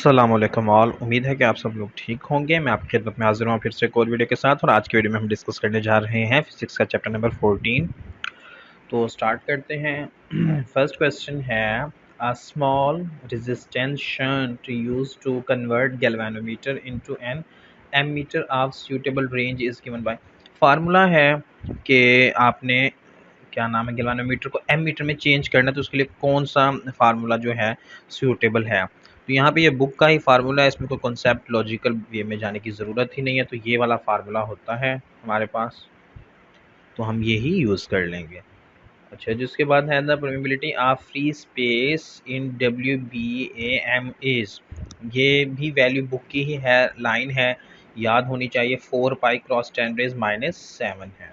अस्सलामुअलैकुम ऑल। उम्मीद है कि आप सब लोग ठीक होंगे। मैं आपकी खिदमत में हाजिर हूँ फिर से एक और वीडियो के साथ, और आज की वीडियो में हम डिस्कस करने जा रहे हैं फिजिक्स का चैप्टर नंबर 14। तो स्टार्ट करते हैं। फर्स्ट क्वेश्चन है, a small resistance shunt used to convert galvanometer into an ammeter of suitable range is given by. Formula है कि आपने क्या नाम है, गैल्वेनोमीटर को एमीटर में चेंज करना है, तो उसके लिए कौन सा फार्मूला जो है सूटेबल है। तो यहाँ पे ये बुक का ही फार्मूला है, इसमें कोई कॉन्सेप्ट लॉजिकल वे में जाने की ज़रूरत ही नहीं है। तो ये वाला फार्मूला होता है हमारे पास, तो हम ये ही यूज़ कर लेंगे। अच्छा, जिसके बाद है the permeability of free space in W B A M is, ये भी वैल्यू बुक की ही है, लाइन है, याद होनी चाहिए। 4 पाई क्रॉस 10⁻⁷ है।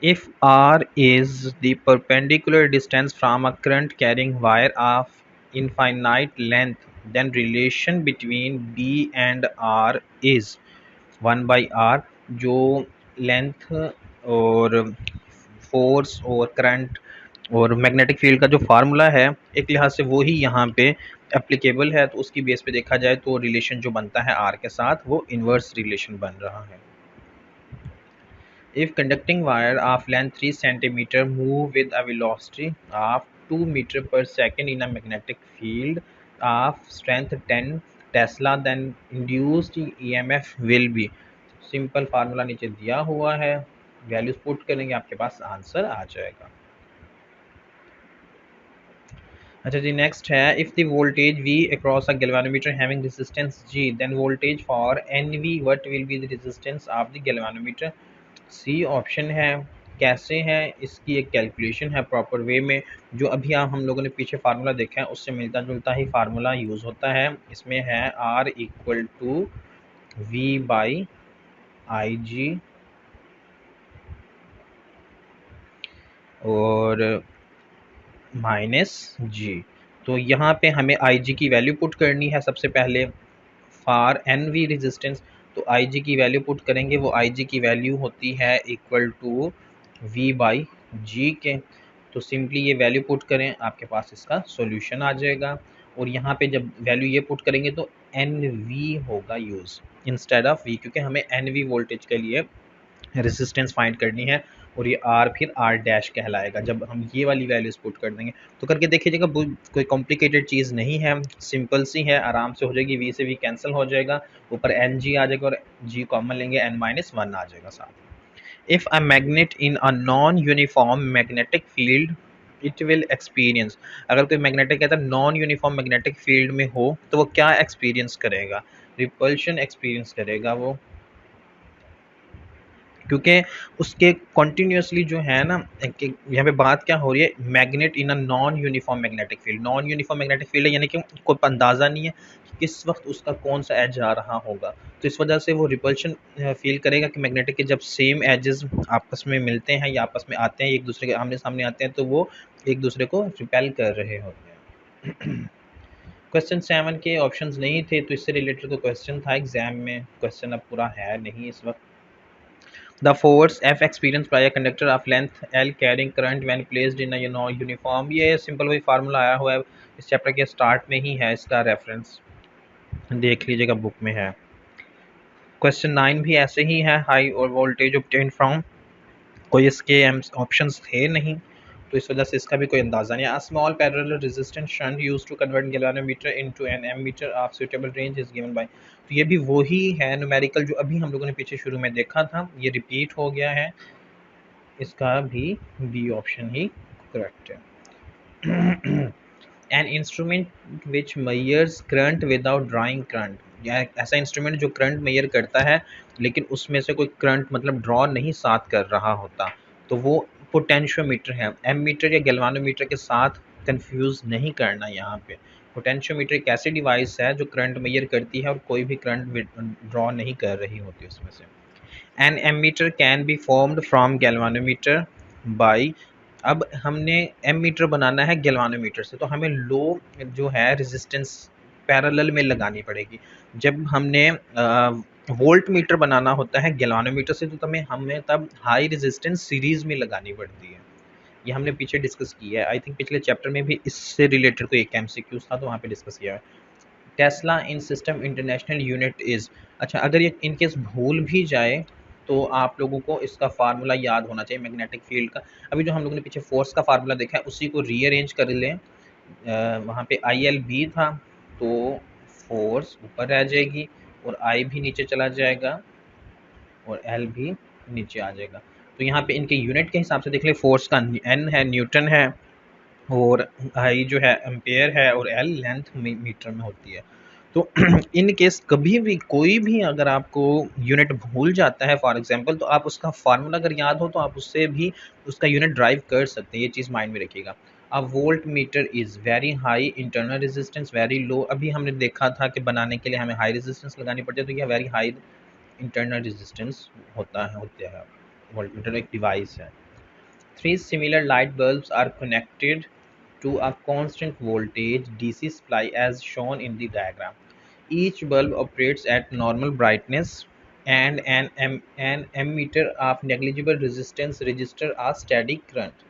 If r is the perpendicular distance from a current carrying wire of infinite length, then relation between b and r is 1 by r, जो लेंथ और फोर्स और करंट और मैग्नेटिक फील्ड का जो फार्मूला है, एक लिहाज से वो ही यहाँ पे एप्लीकेबल है। तो उसकी बेस पे देखा जाए तो रिलेशन जो बनता है आर के साथ, वो इन्वर्स रिलेशन बन रहा है। If conducting wire of length 3 cm move with a velocity of 2 meter per second in a magnetic field of strength 10 Tesla, then induced EMF will be। Simple formula नीचे दिया हुआ है, वैल्यूज पुट करेंगे, आपके पास answer आ जाएगा। अच्छा जी, next है, if the voltage V across a galvanometer having resistance G, then voltage for NV what will be the resistance of the galvanometer। C option है। कैसे है, इसकी एक कैलकुलेशन है प्रॉपर वे में, जो अभी हम लोगों ने पीछे फार्मूला देखा है उससे मिलता जुलता ही फार्मूला यूज़ होता है। इसमें है R equal to V by I G और माइनस जी। तो यहाँ पे हमें आई जी की वैल्यू पुट करनी है सबसे पहले फॉर एन वी रेजिस्टेंस। तो आई जी की वैल्यू पुट करेंगे, वो आई जी की वैल्यू होती है इक्वल टू वी बाई जी के। तो सिंपली ये वैल्यू पुट करें, आपके पास इसका सॉल्यूशन आ जाएगा। और यहाँ पे जब वैल्यू ये पुट करेंगे तो एन वी होगा यूज़ इंस्टेड ऑफ वी, क्योंकि हमें एन वी वोल्टेज के लिए रेजिस्टेंस फाइंड करनी है, और ये आर फिर आर डैश कहलाएगा जब हम ये वाली वैल्यूज पुट कर देंगे। तो करके देखिएगा, कोई कॉम्प्लिकेटेड चीज़ नहीं है, सिंपल सी है, आराम से हो जाएगी। वी से वी कैंसिल हो जाएगा, ऊपर एन जी आ जाएगा और जी कॉमन लेंगे, n-1 आ जाएगा साथ। If a magnet in a non uniform magnetic field it will experience, अगर कोई मैग्नेटिक कहता है नॉन यूनिफॉर्म मैग्नेटिक फील्ड में हो तो वो क्या एक्सपीरियंस करेगा, रिपल्शन एक्सपीरियंस करेगा वो, क्योंकि उसके कॉन्टीन्यूसली जो है ना, यहाँ पे बात क्या हो रही है, magnet in a non uniform magnetic field. Non uniform magnetic field है, यानी कि कोई अंदाज़ा नहीं है कि किस वक्त उसका कौन सा एज आ रहा होगा। तो इस वजह से वो रिपल्शन फील करेगा कि मैग्नेटिक के जब सेम एजेस आपस में मिलते हैं या आपस में आते हैं, एक दूसरे के आमने सामने आते हैं, तो वो एक दूसरे को रिपेल कर रहे होते हैं। क्वेश्चन 7 के ऑप्शंस नहीं थे, तो इससे रिलेटेड तो क्वेश्चन था एग्जाम में, क्वेश्चन अब पूरा है नहीं इस वक्त। The force F experienced by a conductor of length L carrying current when placed in a uniform, ये सिंपल वही फार्मूला आया हुआ है, इस चैप्टर के स्टार्ट में ही है, इसका रेफरेंस देख लीजिएगा, बुक में है। क्वेश्चन 9 भी ऐसे ही है, हाई और वोल्टेज ऑब्टेन फ्रॉम, कोई इसके ऑप्शंस थे नहीं, तो इस वजह से इसका भी कोई अंदाजा नहीं है। Small parallel resistance shunt used to convert galvanometer into an ammeter of suitable range is given by. तो ये भी वही है न्यूमेरिकल जो अभी हम लोगों ने पीछे शुरू में देखा था, ये रिपीट हो गया है, इसका भी बी ऑप्शन ही करेक्ट है। An instrument which measures current without drawing current, या ऐसा इंस्ट्रूमेंट जो करंट मेजर करता है लेकिन उसमें से कोई करंट मतलब ड्रॉ नहीं साथ कर रहा होता, तो वो पोटेंशियोमीटर है। एमीटर या गैल्वानोमीटर के साथ कंफ्यूज नहीं करना यहाँ पे। पोटेंशियोमीटर एक ऐसी डिवाइस है जो करंट मेजर करती है और कोई भी करंट ड्रॉ नहीं कर रही होती उसमें से। An ammeter can be formed from galvanometer by, अब हमने एमीटर बनाना है गैल्वानोमीटर से, तो हमें लो जो है रेजिस्टेंस पैरेलल में लगानी पड़ेगी। जब हमने वोल्ट मीटर बनाना होता है गैल्वानोमीटर से, तो हमें तब हाई रेजिस्टेंस सीरीज में लगानी पड़ती है। ये हमने पीछे डिस्कस किया है, आई थिंक पिछले चैप्टर में भी इससे रिलेटेड कोई एक एमसीक्यूज था, तो वहाँ पे डिस्कस किया है। Tesla in system international unit is. अच्छा, अगर ये इनकेस भूल भी जाए तो आप लोगों को इसका फार्मूला याद होना चाहिए मैग्नेटिक फील्ड का। अभी जो हम लोगों ने पीछे फोर्स का फार्मूला देखा है उसी को रीअरेंज कर लें। वहाँ पे आई एल बी था तो फोर्स ऊपर रह जाएगी और आई भी नीचे चला जाएगा और एल भी नीचे आ जाएगा। तो यहाँ पे इनके यूनिट के हिसाब से देख ले, फोर्स का एन है, न्यूटन है, और आई जो है एम्पेयर है, और एल लेंथ मीटर में होती है। तो इन केस कभी भी कोई भी अगर आपको यूनिट भूल जाता है फॉर एग्जांपल, तो आप उसका फार्मूला अगर याद हो तो आप उससे भी उसका यूनिट ड्राइव कर सकते हैं। ये चीज़ माइंड में रखिएगा। अब volt meter is very high, internal resistance very low. अभी हमने देखा था कि बनाने के लिए हमें हाई रेजिस्टेंस लगानी पड़ती है, तो यह वेरी हाई इंटरनल रेजिस्टेंस होता है। वोल्ट मीटर एक डिवाइस है। Three similar light bulbs are connected to a constant voltage DC supply as shown in the diagram. Each bulb operates at normal brightness and an ammeter of negligible resistance registers a steady current.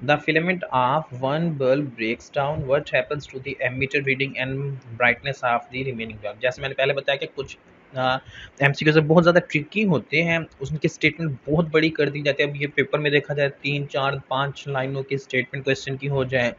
The filament of one bulb breaks down. What happens to the ammeter reading and brightness of the remaining bulb? जैसे मैंने पहले बताया कि कुछ MCQ से बहुत ज़्यादा tricky होते हैं, उनकी स्टेटमेंट बहुत बड़ी कर दी जाती है। अब ये पेपर में देखा जाए 3, 4, 5 लाइनों की स्टेटमेंट क्वेश्चन की हो जाए,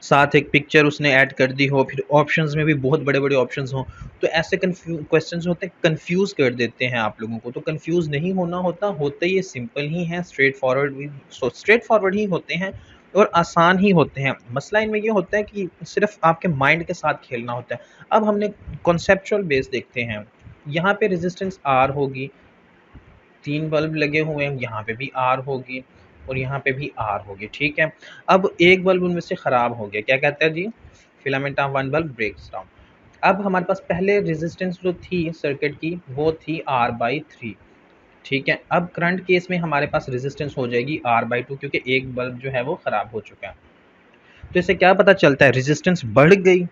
साथ एक पिक्चर उसने ऐड कर दी हो, फिर ऑप्शंस में भी बहुत बड़े-बड़े ऑप्शंस हों, तो ऐसे क्वेश्चंस होते हैं, कंफ्यूज कर देते हैं आप लोगों को। तो कंफ्यूज नहीं होना होता, होते ये सिंपल ही हैं, स्ट्रेट फॉरवर्ड ही होते हैं और आसान ही होते हैं। मसला इनमें ये होता है कि सिर्फ आपके माइंड के साथ खेलना होता है। अब हमने कॉन्सेप्चुअल बेस देखते हैं। यहाँ पे रेजिस्टेंस आर होगी, 3 बल्ब लगे हुए हैं, यहाँ पे भी आर होगी और यहाँ पे भी आर होगी, ठीक है। अब एक बल्ब उनमें से ख़राब हो गया, क्या कहता है जी, filament of one bulb breaks down. अब हमारे पास पहले रेजिस्टेंस जो थी सर्किट की वो थी R/3, ठीक है। अब करंट केस में हमारे पास रेजिस्टेंस हो जाएगी R/2 क्योंकि एक बल्ब जो है वो ख़राब हो चुका है। तो इससे क्या पता चलता है, रेजिस्टेंस बढ़ गई,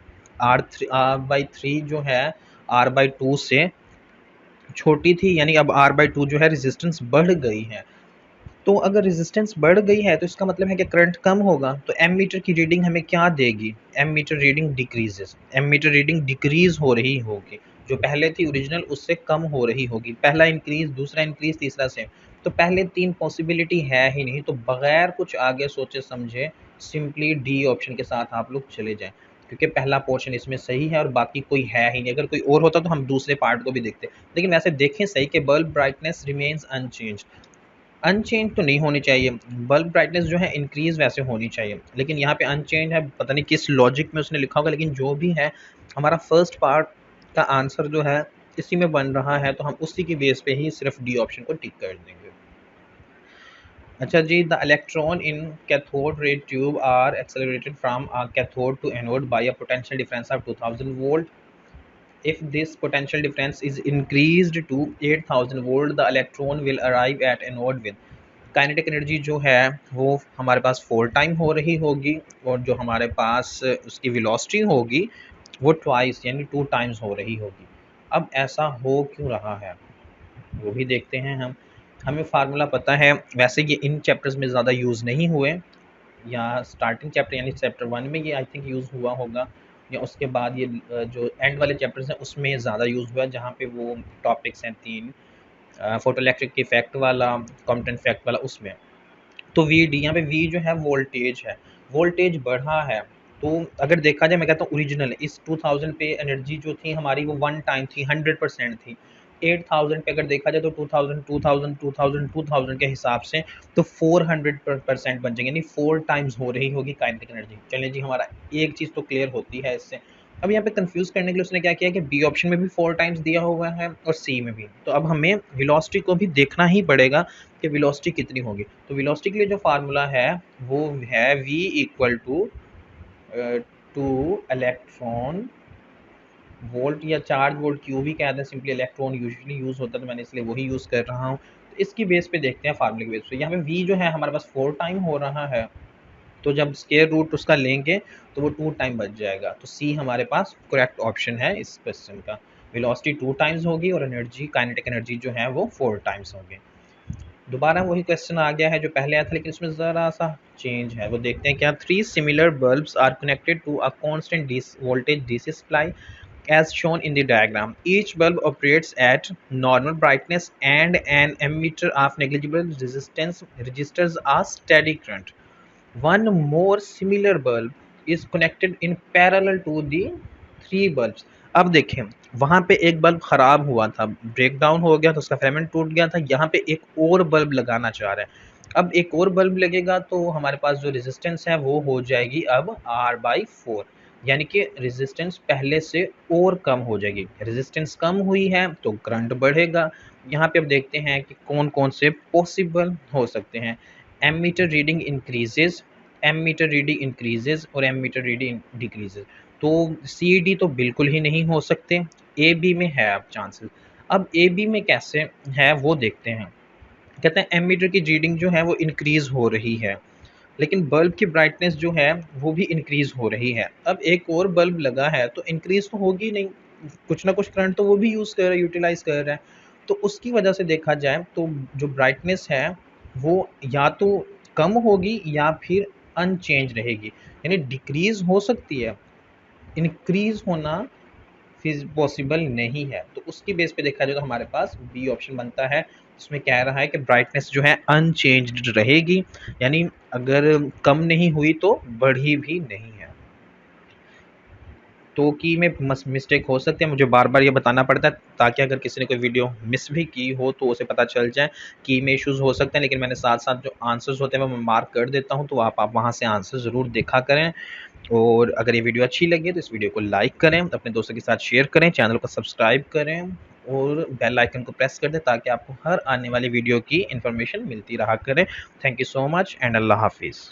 R/3 जो है R/2 से छोटी थी, यानी अब R/2 जो है रेजिस्टेंस बढ़ गई है। तो अगर रेजिस्टेंस बढ़ गई है तो इसका मतलब है कि करंट कम होगा। तो एमीटर की रीडिंग हमें क्या देगी, ammeter reading decreases, ammeter reading decrease हो रही होगी, जो पहले थी ओरिजिनल उससे कम हो रही होगी। पहला इंक्रीज, दूसरा इंक्रीज, तीसरा सेम। तो पहले 3 पॉसिबिलिटी है ही नहीं, तो बगैर कुछ आगे सोचे समझे सिंपली डी ऑप्शन के साथ आप लोग चले जाएं, क्योंकि पहला पोर्शन इसमें सही है और बाकी कोई है ही नहीं। अगर कोई और होता तो हम दूसरे पार्ट को भी देखते, लेकिन वैसे देखें सही कि bulb brightness remains unchanged. Unchanged तो नहीं होनी चाहिए, बल्ब ब्राइटनेस जो है इंक्रीज वैसे होनी चाहिए, लेकिन यहाँ पे अनचेंज है। पता नहीं किस लॉजिक में उसने लिखा होगा, लेकिन जो भी है हमारा फर्स्ट पार्ट का आंसर जो है इसी में बन रहा है, तो हम उसी की बेस पे ही सिर्फ डी ऑप्शन को टिक कर देंगे। अच्छा जी, the electron in cathode ray tube are accelerated from cathode to anode by a potential difference of 2000 volt. If this potential difference is increased to 8000 volt, the electron will arrive at anode with kinetic energy जो है वो हमारे पास 4 time हो रही होगी, और जो हमारे पास उसकी वेलोसिटी होगी वो ट्वाइस यानी 2 टाइम्स हो रही होगी। अब ऐसा हो क्यों रहा है वो भी देखते हैं हम। हमें फार्मूला पता है, वैसे ये इन चैप्टर्स में ज़्यादा यूज़ नहीं हुए, या स्टार्टिंग चैप्टर यानी चैप्टर 1 में ये आई थिंक यूज़ हुआ होगा, या उसके बाद ये जो एंड वाले चैप्टर्स हैं उसमें ज़्यादा यूज़ हुआ, जहाँ पे वो टॉपिक्स हैं 3, फोटोइलेक्ट्रिक इफेक्ट वाला, कॉम्पटेंट इफेक्ट वाला, उसमें। तो वी डी, यहाँ पे वी जो है वोल्टेज है, वोल्टेज बढ़ा है। तो अगर देखा जाए, मैं कहता हूँ ओरिजिनल इस 2000 पे एनर्जी जो थी हमारी वो 1 टाइम थी, 100% थी। 8000 पे अगर देखा जाए तो 2000 2000 2000 2000 के हिसाब से तो 400% बन जाएंगे, यानी 4 टाइम्स हो रही होगी काइनेटिक एनर्जी। चलिए जी, हमारा एक चीज़ तो क्लियर होती है इससे। अब यहाँ पे कंफ्यूज करने के लिए उसने क्या किया कि बी ऑप्शन में भी 4 टाइम्स दिया हुआ है और सी में भी, तो अब हमें वेलोसिटी को भी देखना ही पड़ेगा कि वेलोसिटी कितनी होगी। तो वेलोसिटी के लिए जो फार्मूला है वो है v equal to 2 electron volt, या चार्ज वोल्ट क्यू भी कहते हैं, सिंपली इलेक्ट्रॉन यूजुअली यूज़ होता है तो मैंने इसलिए वही यूज़ कर रहा हूँ। तो इसकी बेस पे देखते हैं फार्मूले की बेस पे। यहाँ पे v जो है हमारे पास 4 टाइम हो रहा है, तो जब स्क्वायर रूट उसका लेंगे तो वो 2 टाइम बच जाएगा। तो सी हमारे पास करेक्ट ऑप्शन है इस क्वेश्चन का। वेलोसिटी 2 टाइम्स होगी और एनर्जी, काइनेटिक एनर्जी जो है वो 4 टाइम्स होगी। दोबारा वही क्वेश्चन आ गया है जो पहले आया था, लेकिन इसमें ज़रा सा चेंज है, वो देखते हैं क्या। 3 similar bulbs are connected to a constant voltage DC supply as shown in the diagram. Each bulb operates at normal brightness and an emitter of negligible resistance registers a steady current. One more similar bulb is connected in parallel to the three bulbs. अब देखें, वहां पे एक bulb खराब हुआ था, break down हो गया तो उसका फिलामेंट टूट गया था। यहाँ पे एक और बल्ब लगाना चाह रहे हैं। अब एक और बल्ब लगेगा तो हमारे पास जो रेजिस्टेंस है वो हो जाएगी अब R/4, यानी कि रेजिस्टेंस पहले से और कम हो जाएगी। रेजिस्टेंस कम हुई है तो करंट बढ़ेगा। यहाँ पे अब देखते हैं कि कौन कौन से पॉसिबल हो सकते हैं। Ammeter reading increases, ammeter reading increases और एमीटर रीडिंग डिक्रीजेज। तो सी डी तो बिल्कुल ही नहीं हो सकते, ए बी में है अब चांसेस। अब ए बी में कैसे है वो देखते हैं। कहते हैं एमीटर की रीडिंग जो है वो इंक्रीज हो रही है, लेकिन बल्ब की ब्राइटनेस जो है वो भी इंक्रीज हो रही है। अब एक और बल्ब लगा है तो इंक्रीज तो होगी नहीं, कुछ ना कुछ करंट तो वो भी यूज़ कर रहा है, यूटिलाइज कर रहा है। तो उसकी वजह से देखा जाए तो जो ब्राइटनेस है वो या तो कम होगी या फिर अनचेंज रहेगी, यानी डिक्रीज हो सकती है, इंक्रीज होना फिर पॉसिबल नहीं है। तो उसकी बेस पे देखा जाए तो हमारे पास बी ऑप्शन बनता है, इसमें कह रहा है कि ब्राइटनेस जो है अनचेंज्ड रहेगी, यानी अगर कम नहीं हुई तो बढ़ी भी नहीं है। तो की में मिस्टेक हो सकती है, मुझे बार बार ये बताना पड़ता है ताकि अगर किसी ने कोई वीडियो मिस भी की हो तो उसे पता चल जाए की में इश्यूज़ हो सकते हैं। लेकिन मैंने साथ साथ जो आंसर्स होते हैं वो मैं मार्क कर देता हूँ, तो आप वहाँ से आंसर ज़रूर देखा करें। और अगर ये वीडियो अच्छी लगी तो इस वीडियो को लाइक करें, अपने दोस्तों के साथ शेयर करें, चैनल को सब्सक्राइब करें और बेल आइकन को प्रेस कर दें ताकि आपको हर आने वाली वीडियो की इन्फॉर्मेशन मिलती रहा करे। Thank you so much and अल्लाह हाफिज़।